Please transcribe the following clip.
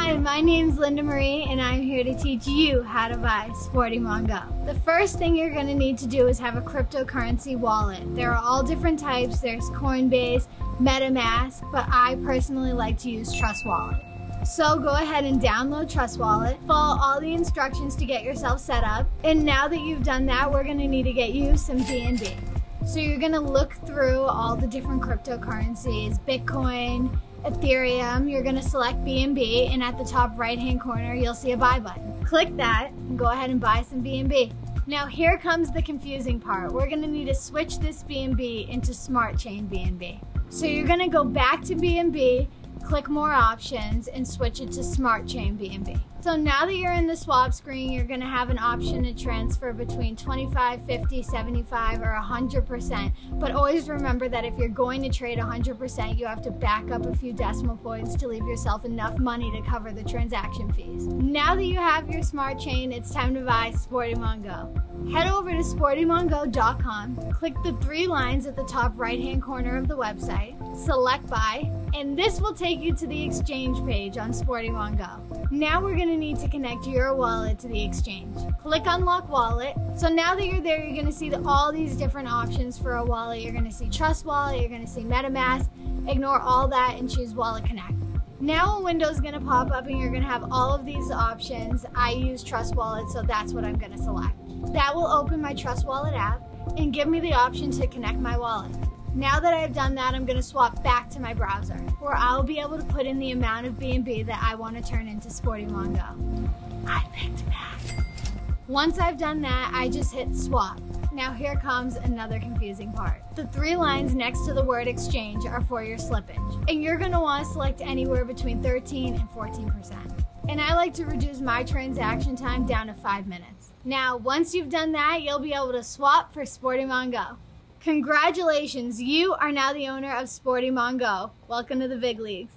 Hi, my name's Linda Marie and I'm here to teach you how to buy Sporty Mongo. The first thing you're going to need to do is have a cryptocurrency wallet. There are all different types. There's Coinbase, MetaMask, but I personally like to use Trust Wallet. So go ahead and download Trust Wallet, follow all the instructions to get yourself set up, and now that you've done that, we're going to need to get you some BNB. So you're going to look through all the different cryptocurrencies, Bitcoin, Ethereum. You're going to select BNB, and at the top right hand corner you'll see a buy button. Click that and go ahead and buy some BNB. Now here comes the confusing part. We're going to need to switch this BNB into Smart Chain BNB. So you're going to go back to BNB, click more options, and switch it to Smart Chain BNB. So now that you're in the swap screen, you're going to have an option to transfer between 25, 50, 75, or 100%. But always remember that if you're going to trade 100%, you have to back up a few decimal points to leave yourself enough money to cover the transaction fees. Now that you have your Smart Chain, it's time to buy Sporty Mongo. Head over to sportymongo.com, click the three lines at the top right-hand corner of the website, select Buy, and this will take you to the exchange page on Sporty Mongo. Now we're going to need to connect your wallet to the exchange. Click Unlock Wallet. So now that you're there, you're going to see all these different options for a wallet. You're going to see Trust Wallet, you're going to see MetaMask. Ignore all that and choose Wallet Connect. Now a window is going to pop up and you're going to have all of these options. I use Trust Wallet, so that's what I'm going to select. That will open my Trust Wallet app and give me the option to connect my wallet. Now that I've done that, I'm going to swap back to my browser, where I'll be able to put in the amount of BNB that I want to turn into Sporty Mongo. I picked back. Once I've done that, I just hit swap. Now here comes another confusing part. The three lines next to the word exchange are for your slippage, and you're going to want to select anywhere between 13 and 14%. And I like to reduce my transaction time down to 5 minutes. Now, once you've done that, you'll be able to swap for Sporty Mongo. Congratulations, you are now the owner of Sporty Mongo. Welcome to the big leagues.